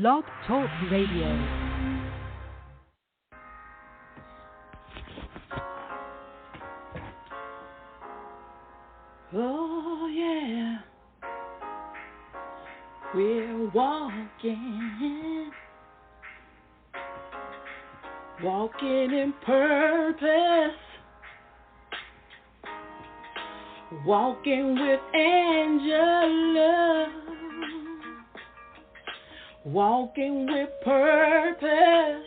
Blog Talk Radio. Oh, yeah, we're walking in purpose, walking with Angela, walking with purpose.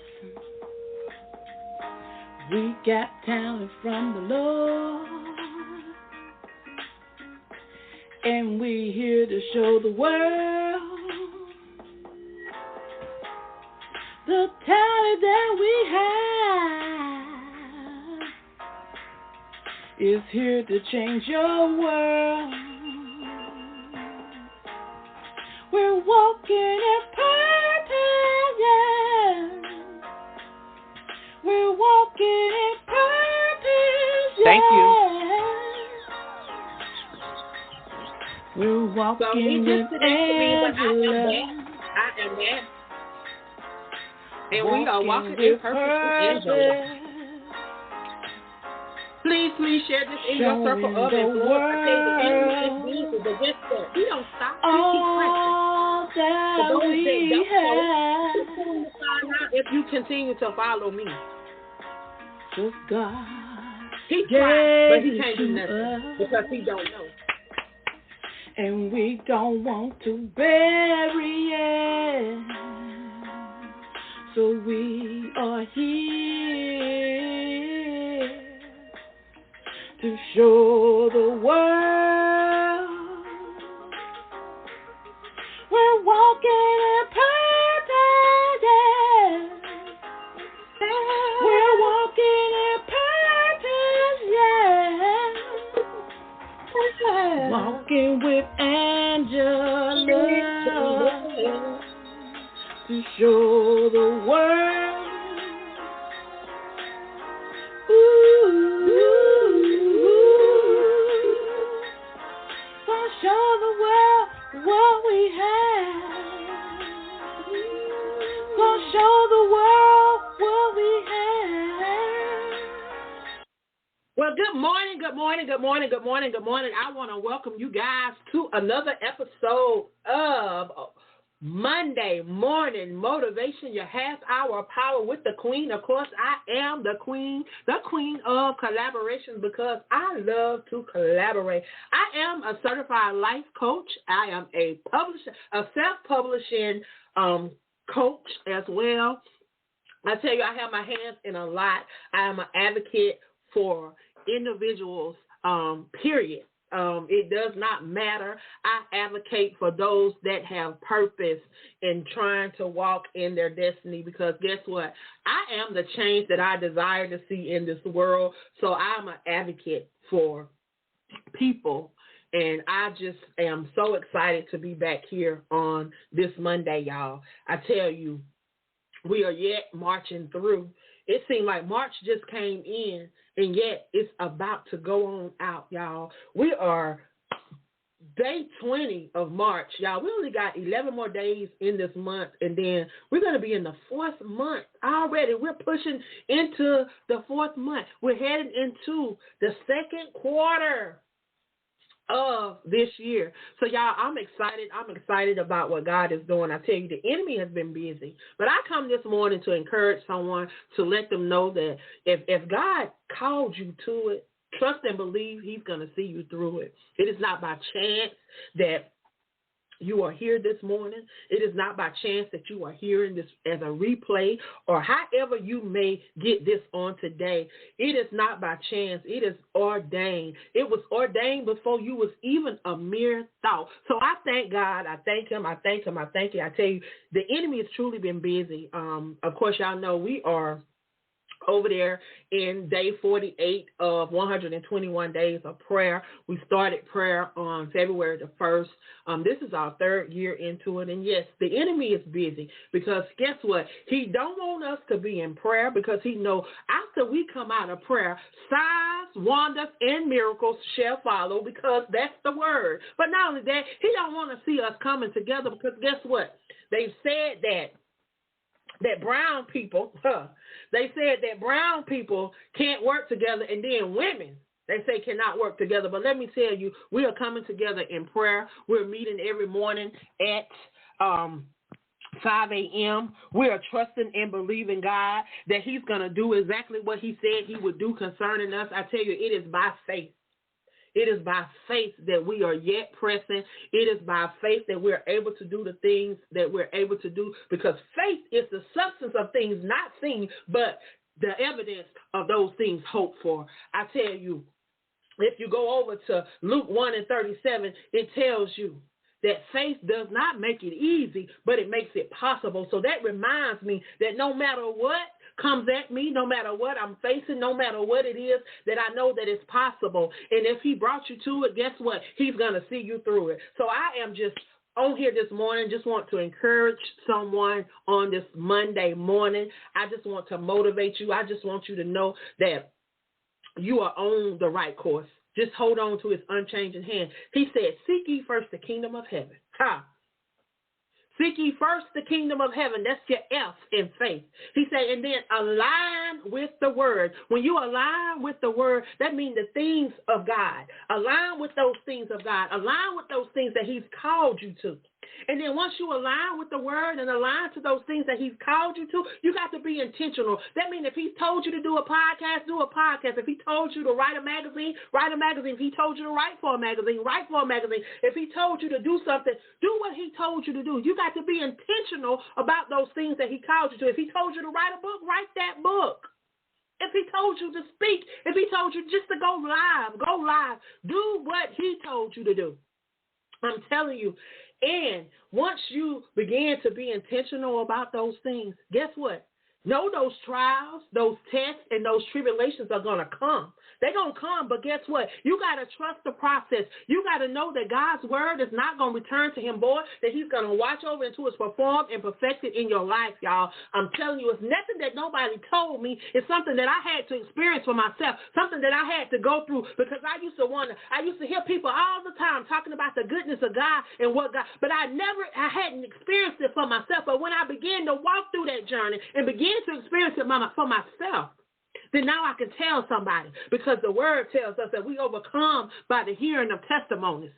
We got talent from the Lord, and we here to show the world the talent that we have is here to change your world. We're walking in purpose, yeah. We're walking in purpose, yeah. Thank you. We're walking So he with disconnected me, but Angela. I am back. And we are walking in purpose with Angela. Please share this in your circle of influence. I tell you, the enemy is busy, but guess what? He don't stop. He keeps pressing. For those that don't know, he's going to find out if you continue to follow me. Just God. He tried, but he can't do nothing because he don't know. And we don't want to bury it, so we are here to show the world we're walking in purpose, yeah. We're walking in purpose, yeah. Walking with Angela to show the world. Gonna show the world what we have. Gonna show the world what we have. Well, good morning. I want to welcome you guys to another episode of Monday Morning Motivation, your half hour of power with the Queen. Of course, I am the queen of collaboration because I love to collaborate. I am a certified life coach. I am a self-publishing coach as well. I tell you, I have my hands in a lot. I am an advocate for individuals, period. It does not matter. I advocate for those that have purpose in trying to walk in their destiny because guess what? I am the change that I desire to see in this world. So I'm an advocate for people. And I just am so excited to be back here on this Monday, y'all. I tell you, we are yet marching through. It seemed like March just came in, and yet it's about to go on out, y'all. We are day 20 of March, y'all. We only got 11 more days in this month, and then we're going to be in the fourth month already. We're pushing into the fourth month. We're heading into the second quarter of this year. So, y'all, I'm excited. I'm excited about what God is doing. I tell you, the enemy has been busy. But I come this morning to encourage someone, to let them know that if God called you to it, trust and believe he's going to see you through it. It is not by chance that you are here this morning. It is not by chance that you are hearing this as a replay or however you may get this on today. It is not by chance. It is ordained. It was ordained before you was even a mere thought. So I thank God. I thank him. I thank him. I thank you. I tell you, the enemy has truly been busy. Of course, y'all know we are over there in day 48 of 121 days of prayer. We started prayer on February the 1st. This is our third year into it. And yes, the enemy is busy because guess what? He don't want us to be in prayer because he know after we come out of prayer, signs, wonders, and miracles shall follow because that's the word. But not only that, he don't want to see us coming together because guess what? They've said that brown people, they said that brown people can't work together, and then women, they say cannot work together. But let me tell you, we are coming together in prayer. We're meeting every morning at 5 a.m. We are trusting and believing God that he's going to do exactly what he said he would do concerning us. I tell you, it is by faith. It is by faith that we are yet pressing. It is by faith that we're able to do the things that we're able to do because faith is the substance of things not seen, but the evidence of those things hoped for. I tell you, if you go over to Luke 1:37, it tells you that faith does not make it easy, but it makes it possible. So that reminds me that no matter what comes at me, no matter what I'm facing, no matter what it is, that I know that it's possible. And if he brought you to it, guess what? He's going to see you through it. So I am just on here this morning, just want to encourage someone on this Monday morning. I just want to motivate you. I just want you to know that you are on the right course. Just hold on to his unchanging hand. He said, seek ye first the kingdom of heaven. Seek ye first the kingdom of heaven. That's your F in faith. He said, and then align with the word. When you align with the word, that means the things of God. Align with those things of God. Align with those things that he's called you to. And then once you align with the word and align to those things that he's called you to, you got to be intentional. That means if he told you to do a podcast, do a podcast. If he told you to write a magazine, write a magazine. If he told you to write for a magazine, write for a magazine. If he told you to do something, do what he told you to do. You got to be intentional about those things that he called you to. If he told you to write a book, write that book. If he told you to speak, if he told you just to go live, do what he told you to do. I'm telling you. And once you begin to be intentional about those things, guess what? Know those trials, those tests, and those tribulations are going to come. They're going to come, but guess what? You got to trust the process. You got to know that God's word is not going to return to him, boy, that he's going to watch over until it's performed and perfected in your life, y'all. I'm telling you, it's nothing that nobody told me. It's something that I had to experience for myself, something that I had to go through because I used to hear people all the time talking about the goodness of God and what God, but I hadn't experienced it for myself. But when I began to walk through that journey and began to experience it for myself, then now I can tell somebody because the word tells us that we overcome by the hearing of testimonies.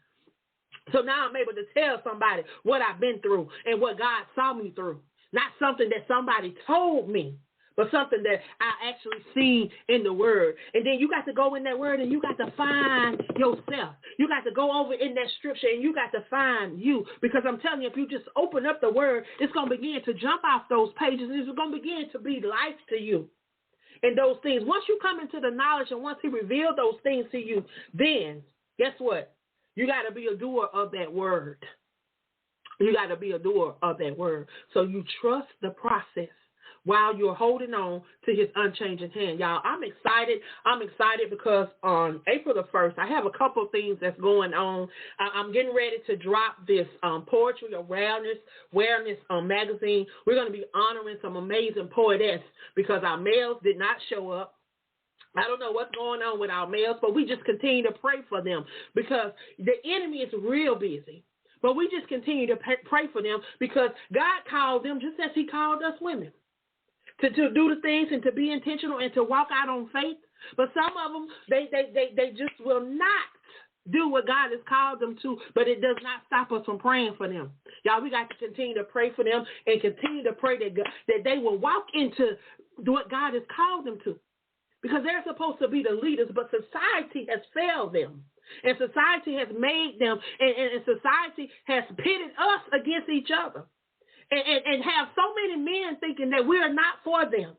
So now I'm able to tell somebody what I've been through and what God saw me through. Not something that somebody told me, but something that I actually seen in the word. And then you got to go in that word and you got to find yourself. You got to go over in that scripture and you got to find you. Because I'm telling you, if you just open up the word, it's going to begin to jump off those pages and it's going to begin to be life to you. And those things, once you come into the knowledge and once he revealed those things to you, then guess what? You got to be a doer of that word. You got to be a doer of that word. So you trust the process while you're holding on to his unchanging hand. Y'all, I'm excited. I'm excited because on April the 1st, I have a couple of things that's going on. I'm getting ready to drop this Poetry Awareness magazine. We're going to be honoring some amazing poetess because our males did not show up. I don't know what's going on with our males, but we just continue to pray for them because the enemy is real busy. But we just continue to pray for them because God called them just as he called us women. To do the things and to be intentional and to walk out on faith. But some of them, they just will not do what God has called them to, but it does not stop us from praying for them. Y'all, we got to continue to pray for them and continue to pray that they will walk into what God has called them to. Because they're supposed to be the leaders, but society has failed them. And society has made them, and society has pitted us against each other. And have so many men thinking that we are not for them,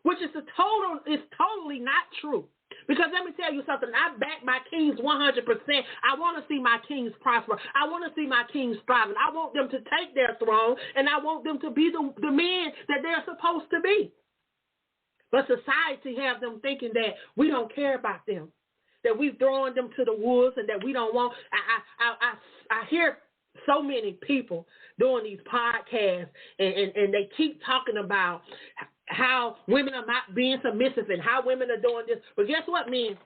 which is totally not true. Because let me tell you something, I back my kings 100%. I want to see my kings prosper. I want to see my kings thriving. I want them to take their throne, and I want them to be the men that they're supposed to be. But society have them thinking that we don't care about them, that we've thrown them to the wolves, and that we don't want. I hear so many people doing these podcasts, and they keep talking about how women are not being submissive and how women are doing this. But guess what, men?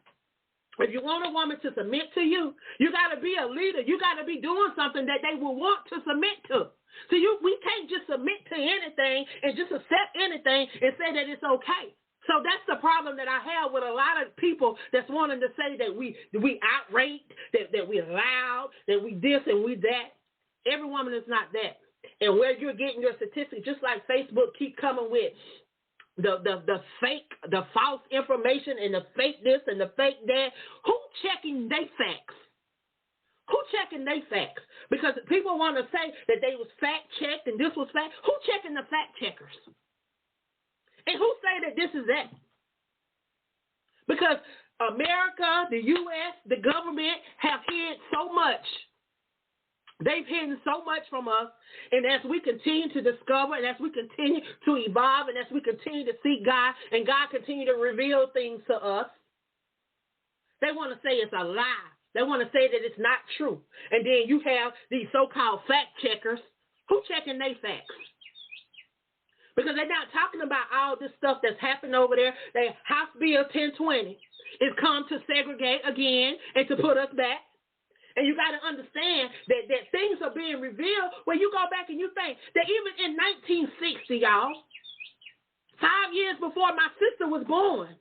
If you want a woman to submit to you, you got to be a leader. You got to be doing something that they will want to submit to. So we can't just submit to anything and just accept anything and say that it's okay. So that's the problem that I have with a lot of people that's wanting to say that we outraged, that we're loud, that we this and we that. Every woman is not that. And where you're getting your statistics, just like Facebook keep coming with the fake, the false information and the fake this and the fake that. Who checking they facts? Who checking they facts? Because people want to say that they was fact checked and this was fact. Who checking the fact checkers? And who say that this is that? Because America, the U.S., the government have hid so much. They've hidden so much from us, and as we continue to discover, and as we continue to evolve, and as we continue to seek God, and God continue to reveal things to us, they want to say it's a lie. They want to say that it's not true. And then you have these so-called fact checkers who checking their facts. Because they're not talking about all this stuff that's happened over there. House Bill 1020 is come to segregate again and to put us back. And you got to understand that things are being revealed where you go back and you think that even in 1960, y'all, 5 years before my sister was born,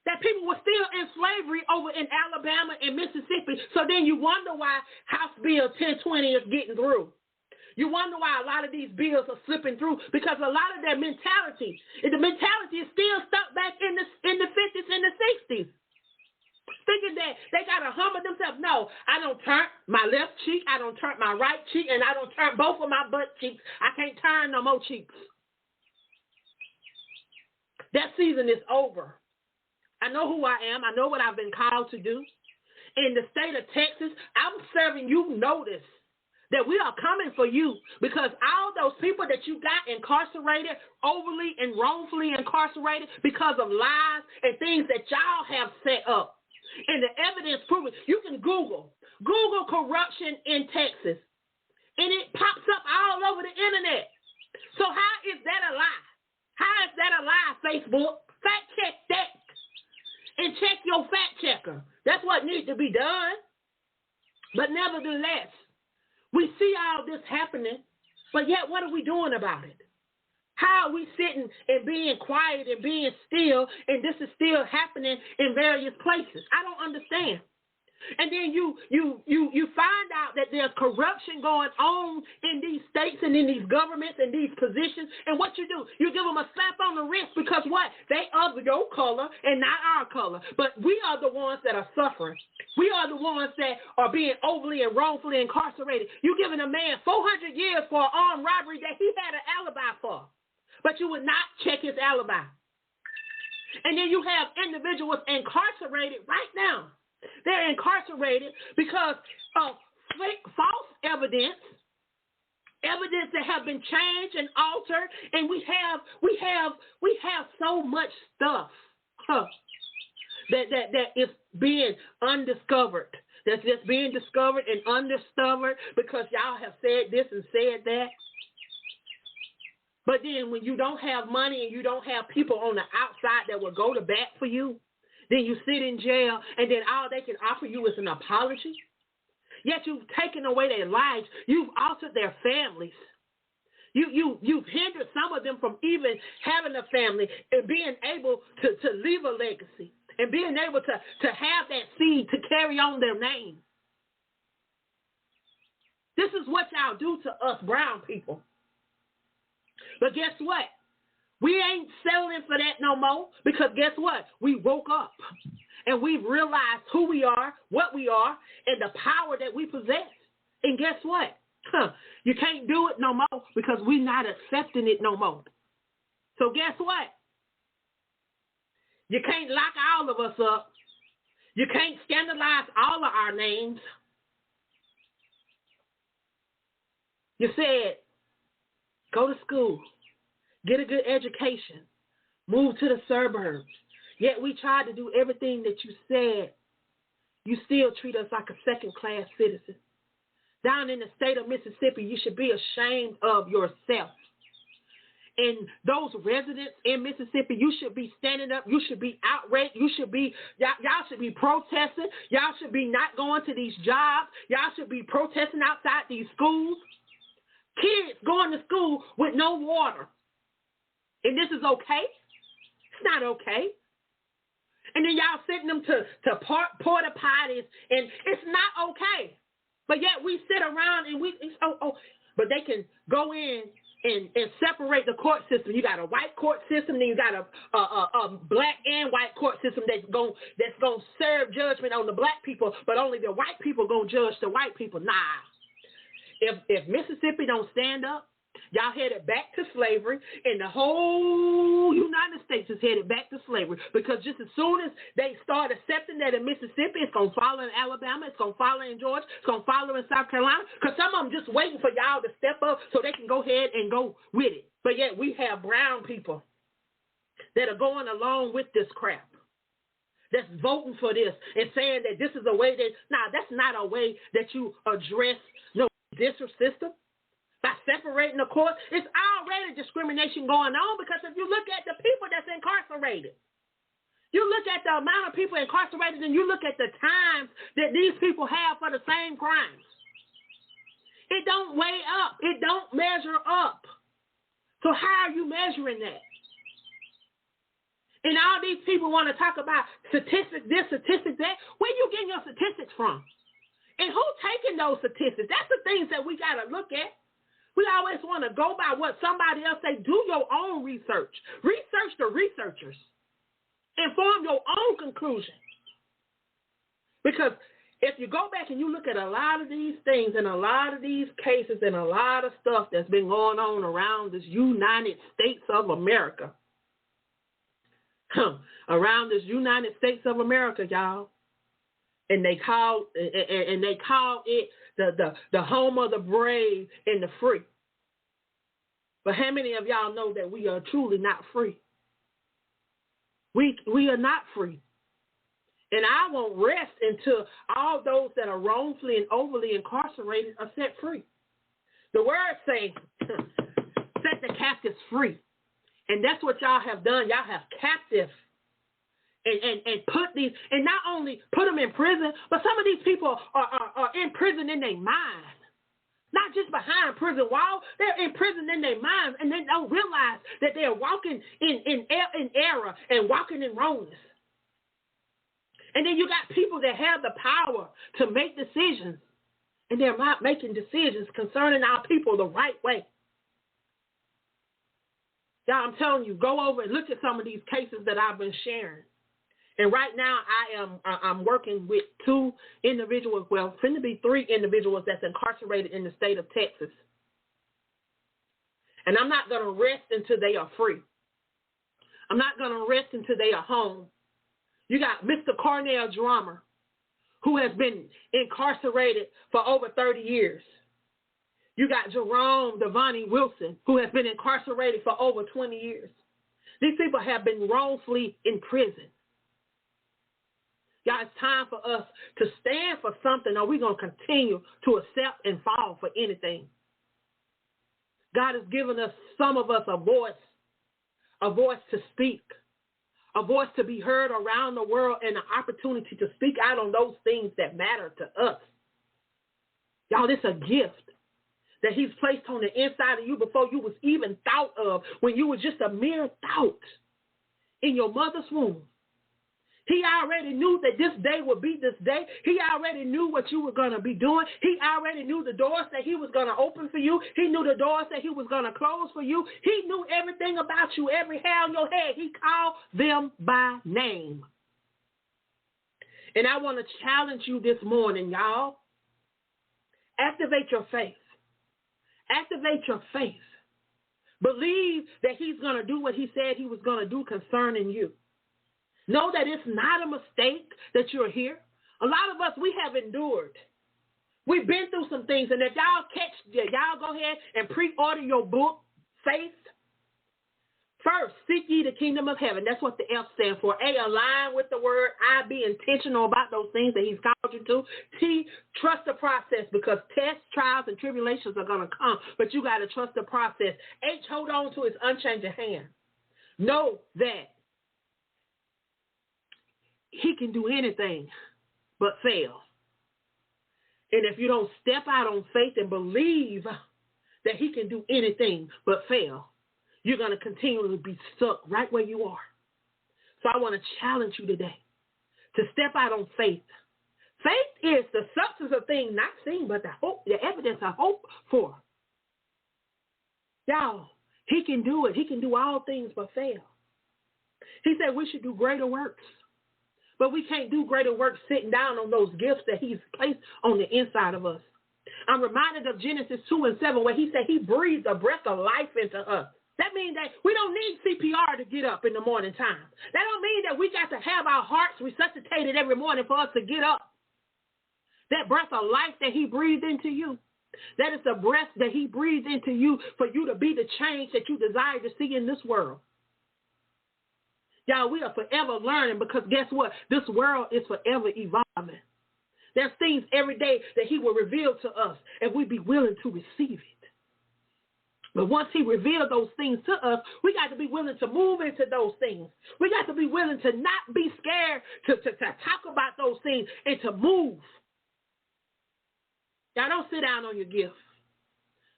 that people were still in slavery over in Alabama and Mississippi. So then you wonder why House Bill 1020 is getting through. You wonder why a lot of these bills are slipping through, because a lot of their mentality, the mentality is still stuck back in the 50s and the 60s. Thinking that they got to humble themselves. No, I don't turn my left cheek, I don't turn my right cheek, and I don't turn both of my butt cheeks. I can't turn no more cheeks. That season is over. I know who I am. I know what I've been called to do. In the state of Texas, I'm serving you notice that we are coming for you, because all those people that you got incarcerated, overly and wrongfully incarcerated because of lies and things that y'all have set up. And the evidence proves, you can Google corruption in Texas, and it pops up all over the internet. So how is that a lie? How is that a lie, Facebook? Fact check that and check your fact checker. That's what needs to be done. But nevertheless, we see all this happening, but yet what are we doing about it? How are we sitting and being quiet and being still, and this is still happening in various places? I don't understand. And then you find out that there's corruption going on in these states and in these governments and these positions. And what you do, you give them a slap on the wrist, because what? They are your color and not our color. But we are the ones that are suffering. We are the ones that are being overly and wrongfully incarcerated. You're giving a man 400 years for an armed robbery that he had an alibi for, but you would not check his alibi. And then you have individuals incarcerated right now. They're incarcerated because of false evidence that have been changed and altered, and we have so much stuff that is being undiscovered. That's just being discovered and undiscovered because y'all have said this and said that. But then when you don't have money and you don't have people on the outside that will go to bat for you, then you sit in jail, and then all they can offer you is an apology. Yet you've taken away their lives. You've altered their families. You've hindered some of them from even having a family and being able to leave a legacy and being able to have that seed to carry on their name. This is what y'all do to us brown people. But guess what? We ain't settling for that no more, because guess what? We woke up and we've realized who we are, what we are, and the power that we possess. And guess what? You can't do it no more because we're not accepting it no more. So guess what? You can't lock all of us up. You can't scandalize all of our names. You said, go to school. Get a good education. Move to the suburbs. Yet we tried to do everything that you said. You still treat us like a second-class citizen. Down in the state of Mississippi, you should be ashamed of yourself. And those residents in Mississippi, you should be standing up. You should be outraged. Y'all should be protesting. Y'all should be not going to these jobs. Y'all should be protesting outside these schools. Kids going to school with no water. And this is okay? It's not okay. And then y'all sending them to porta potties, and it's not okay. But yet we sit around and but they can go in and separate the court system. You got a white court system, then you got a black and white court system that's gonna serve judgment on the black people, but only the white people gonna judge the white people. Nah. If Mississippi don't stand up, y'all headed back to slavery, and the whole United States is headed back to slavery, because just as soon as they start accepting that in Mississippi, it's going to follow in Alabama, it's going to follow in Georgia, it's going to follow in South Carolina, because some of them just waiting for y'all to step up so they can go ahead and go with it. But yet we have brown people that are going along with this crap, that's voting for this and saying that this is a way that, that's not a way that you address no district system. By separating the court, it's already discrimination going on, because if you look at the people that's incarcerated, you look at the amount of people incarcerated, and you look at the times that these people have for the same crimes. It don't weigh up. It don't measure up. So how are you measuring that? And all these people want to talk about statistics this, statistics that. Where you getting your statistics from? And who's taking those statistics? That's the things that we got to look at. We always want to go by what somebody else say. Do your own research. Research the researchers. And form your own conclusion. Because if you go back and you look at a lot of these things and a lot of these cases and a lot of stuff that's been going on around this United States of America, around this United States of America, y'all, and they call it the home of the brave and the free. But how many of y'all know that we are truly not free? We are not free. And I won't rest until all those that are wrongfully and overly incarcerated are set free. The word says, set the captives free. And that's what y'all have done. Y'all have captive and put these, and not only put them in prison, but some of these people are in prison in their mind. Not just behind prison walls, they're in prison in their minds, and they don't realize that they're walking in error and walking in wrongness. And then you got people that have the power to make decisions, and they're not making decisions concerning our people the right way. Y'all, I'm telling you, go over and look at some of these cases that I've been sharing. And right now, I'm working with two individuals, well, finna be three individuals that's incarcerated in the state of Texas. And I'm not going to rest until they are free. I'm not going to rest until they are home. You got Mr. Cornell Drummer, who has been incarcerated for over 30 years. You got Jerome Devontae Wilson, who has been incarcerated for over 20 years. These people have been wrongfully in prison. Y'all, it's time for us to stand for something, or we're going to continue to accept and fall for anything. God has given us, some of us, a voice to speak, a voice to be heard around the world, and an opportunity to speak out on those things that matter to us. Y'all, it's a gift that he's placed on the inside of you before you was even thought of, when you were just a mere thought in your mother's womb. He already knew that this day would be this day. He already knew what you were going to be doing. He already knew the doors that he was going to open for you. He knew the doors that he was going to close for you. He knew everything about you, every hair on your head. He called them by name. And I want to challenge you this morning, y'all. Activate your faith. Activate your faith. Believe that he's going to do what he said he was going to do concerning you. Know that it's not a mistake that you're here. A lot of us, we have endured. We've been through some things, and if y'all go ahead and pre-order your book, Faith, First, seek ye the kingdom of heaven. That's what the F stands for. A, align with the word. I, be intentional about those things that he's called you to. T, trust the process, because tests, trials, and tribulations are going to come, but you got to trust the process. H, hold on to his unchanging hand. Know that he can do anything but fail. And if you don't step out on faith and believe that he can do anything but fail, you're going to continually be stuck right where you are. So I want to challenge you today to step out on faith. Faith is the substance of things not seen, but the evidence of hope for. Y'all, he can do it. He can do all things but fail. He said we should do greater works. But we can't do greater works sitting down on those gifts that he's placed on the inside of us. I'm reminded of Genesis 2:7, where he said he breathed a breath of life into us. That means that we don't need CPR to get up in the morning time. That don't mean that we got to have our hearts resuscitated every morning for us to get up. That breath of life that he breathed into you, that is the breath that he breathed into you for you to be the change that you desire to see in this world. Y'all, we are forever learning, because guess what? This world is forever evolving. There's things every day that he will reveal to us, and we be willing to receive it. But once he revealed those things to us, we got to be willing to move into those things. We got to be willing to not be scared to talk about those things and to move. Y'all, don't sit down on your gift.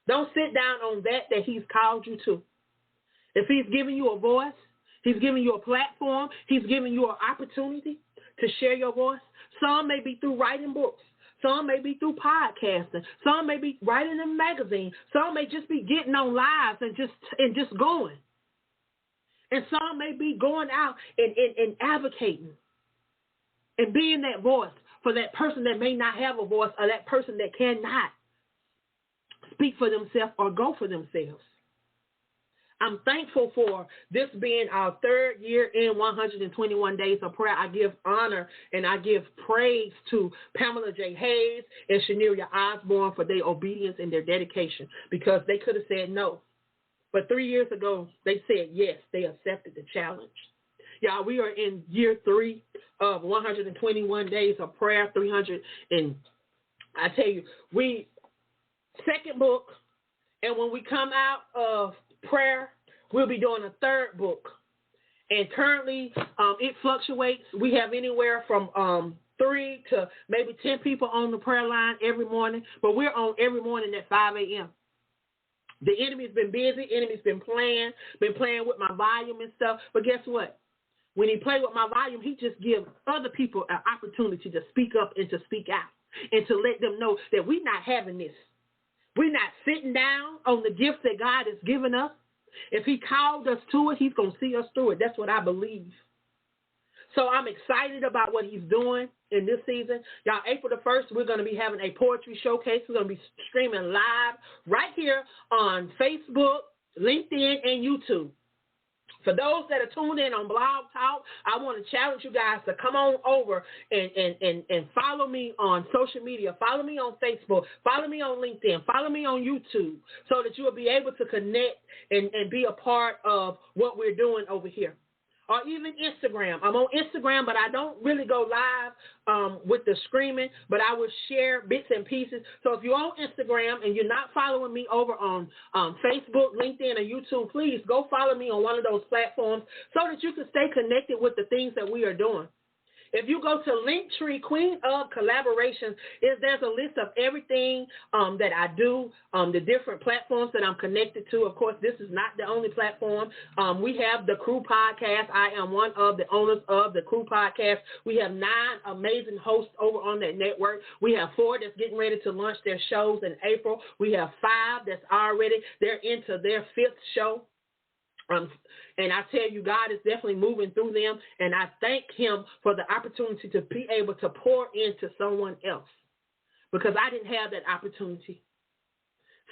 Don't sit down on that he's called you to. If he's giving you a voice, he's giving you a platform, he's giving you an opportunity to share your voice. Some may be through writing books. Some may be through podcasting. Some may be writing in a magazine. Some may just be getting on lives and just going. And some may be going out and advocating and being that voice for that person that may not have a voice, or that person that cannot speak for themselves or go for themselves. I'm thankful for this being our third year in 121 Days of Prayer. I give honor and I give praise to Pamela J. Hayes and Shaneria Osborne for their obedience and their dedication, because they could have said no. But 3 years ago, they said yes. They accepted the challenge. Y'all, we are in year 3 of 121 Days of Prayer, 300. And I tell you, second book, and when we come out of prayer, we'll be doing a third book. And currently, it fluctuates. We have anywhere from 3 to maybe 10 people on the prayer line every morning, but we're on every morning at 5 a.m. The enemy's been busy. Enemy's been playing with my volume and stuff. But guess what? When he play with my volume, he just gives other people an opportunity to speak up and to speak out and to let them know that we're not having this. We're not sitting down on the gifts that God has given us. If he called us to it, he's going to see us through it. That's what I believe. So I'm excited about what he's doing in this season. Y'all, April the 1st, we're going to be having a poetry showcase. We're going to be streaming live right here on Facebook, LinkedIn, and YouTube. For those that are tuned in on Blog Talk, I want to challenge you guys to come on over and follow me on social media. Follow me on Facebook. Follow me on LinkedIn. Follow me on YouTube, so that you will be able to connect and be a part of what we're doing over here. Or even Instagram. I'm on Instagram, but I don't really go live with the screaming, but I will share bits and pieces. So if you're on Instagram and you're not following me over on Facebook, LinkedIn, or YouTube, please go follow me on one of those platforms so that you can stay connected with the things that we are doing. If you go to Linktree, Queen of Collaborations, there's a list of everything that I do, the different platforms that I'm connected to. Of course, this is not the only platform. We have the Crew Podcast. I am one of the owners of the Crew Podcast. We have 9 amazing hosts over on that network. We have 4 that's getting ready to launch their shows in April. We have 5 that's they're into their 5th show. And I tell you, God is definitely moving through them, and I thank him for the opportunity to be able to pour into someone else, because I didn't have that opportunity.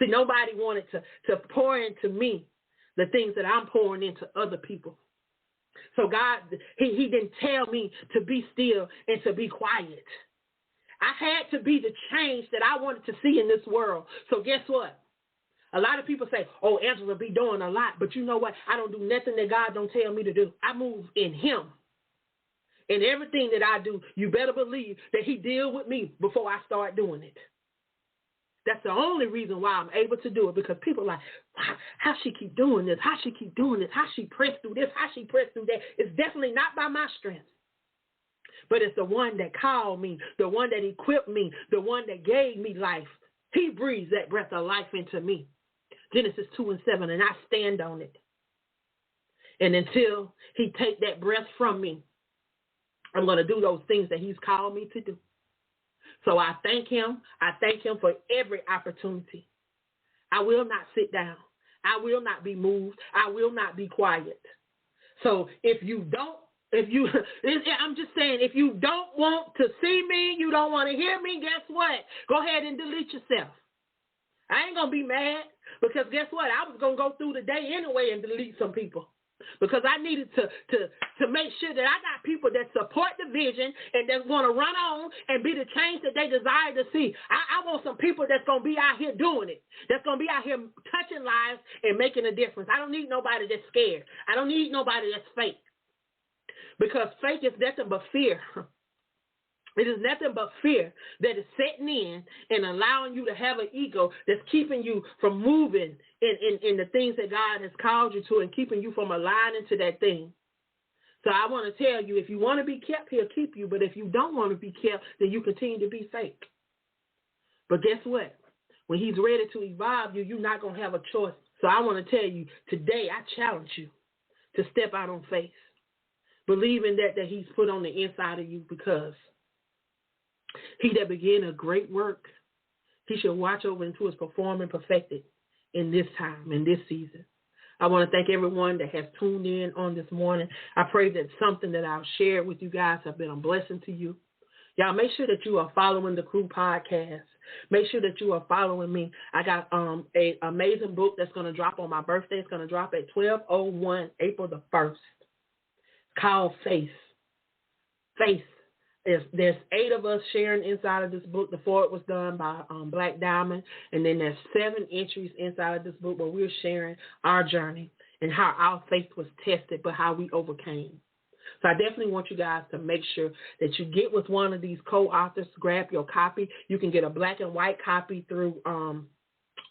See, nobody wanted to pour into me the things that I'm pouring into other people. So God, he didn't tell me to be still and to be quiet. I had to be the change that I wanted to see in this world. So guess what? A lot of people say, oh, Angela be doing a lot. But you know what? I don't do nothing that God don't tell me to do. I move in him. And everything that I do, you better believe that he deal with me before I start doing it. That's the only reason why I'm able to do it, because people are like, how she keep doing this? How she keep doing this? How she press through this? How she press through that? It's definitely not by my strength. But it's the one that called me, the one that equipped me, the one that gave me life. He breathes that breath of life into me. Genesis 2:7, and I stand on it. And until he take that breath from me, I'm going to do those things that he's called me to do. So I thank him. I thank him for every opportunity. I will not sit down. I will not be moved. I will not be quiet. So I'm just saying, if you don't want to see me, you don't want to hear me, guess what? Go ahead and delete yourself. I ain't going to be mad, because guess what? I was going to go through the day anyway and delete some people, because I needed to make sure that I got people that support the vision and that's going to run on and be the change that they desire to see. I want some people that's going to be out here doing it, that's going to be out here touching lives and making a difference. I don't need nobody that's scared. I don't need nobody that's fake. Because fake is nothing but fear. It is nothing but fear that is setting in and allowing you to have an ego that's keeping you from moving in the things that God has called you to, and keeping you from aligning to that thing. So I want to tell you, if you want to be kept, he'll keep you. But if you don't want to be kept, then you continue to be fake. But guess what? When he's ready to evolve you, you're not going to have a choice. So I want to tell you, today I challenge you to step out on faith. Believe in that he's put on the inside of you, because he that began a great work, he shall watch over into his perform and perfect it in this time, in this season. I want to thank everyone that has tuned in on this morning. I pray that something that I've shared with you guys have been a blessing to you. Y'all, make sure that you are following the Crew podcast. Make sure that you are following me. I got an amazing book that's going to drop on my birthday. It's going to drop at 12/01, April the 1st. Called Faith. Faith. There's 8 of us sharing inside of this book. The foreword was done by Black Diamond. And then there's 7 entries inside of this book where we're sharing our journey and how our faith was tested, but how we overcame. So I definitely want you guys to make sure that you get with one of these co-authors, grab your copy. You can get a black and white copy through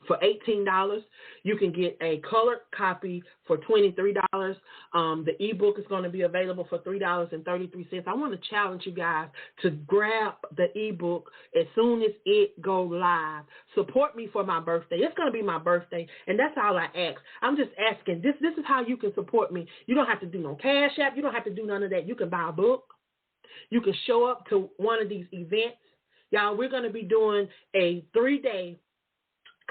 for $18. You can get a colored copy for $23. The ebook is going to be available for $3.33. I want to challenge you guys to grab the ebook as soon as it goes live. Support me for my birthday. It's going to be my birthday, and that's all I ask. I'm just asking. This is how you can support me. You don't have to do no Cash App. You don't have to do none of that. You can buy a book. You can show up to one of these events. Y'all, we're going to be doing a 3-day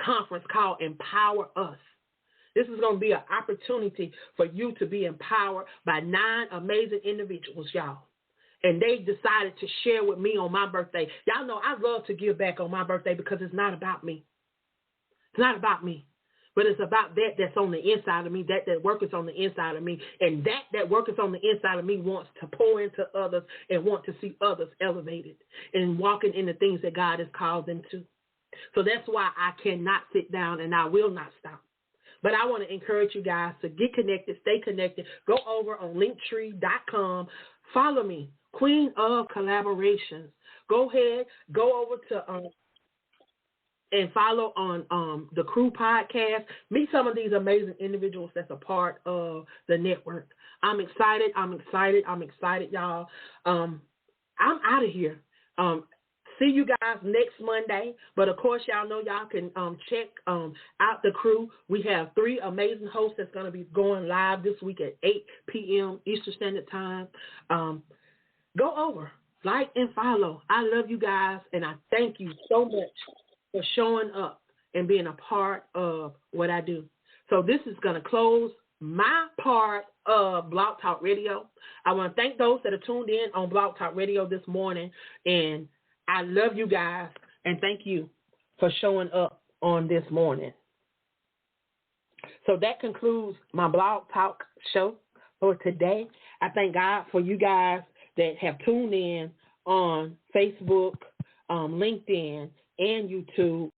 conference called Empower Us. This is going to be an opportunity for you to be empowered by 9 amazing individuals, y'all. And they decided to share with me on my birthday. Y'all know I love to give back on my birthday, because it's not about me. It's not about me. But it's about that's on the inside of me, that work is on the inside of me. And that work is on the inside of me wants to pour into others and want to see others elevated and walking in the things that God has called them to. So that's why I cannot sit down, and I will not stop. But I want to encourage you guys to get connected, stay connected. Go over on linktree.com. Follow me, Queen of Collaborations. Go ahead, go over to and follow on the Crew podcast. Meet some of these amazing individuals that's a part of the network. I'm excited, y'all. I'm out of here. See you guys next Monday. But, of course, y'all know y'all can check out the Crew. We have 3 amazing hosts that's going to be going live this week at 8 p.m. Eastern Standard Time. Go over, like, and follow. I love you guys, and I thank you so much for showing up and being a part of what I do. So this is going to close my part of Blog Talk Radio. I want to thank those that are tuned in on Blog Talk Radio this morning, and I love you guys, and thank you for showing up on this morning. So that concludes my Blog Talk show for today. I thank God for you guys that have tuned in on Facebook, LinkedIn, and YouTube.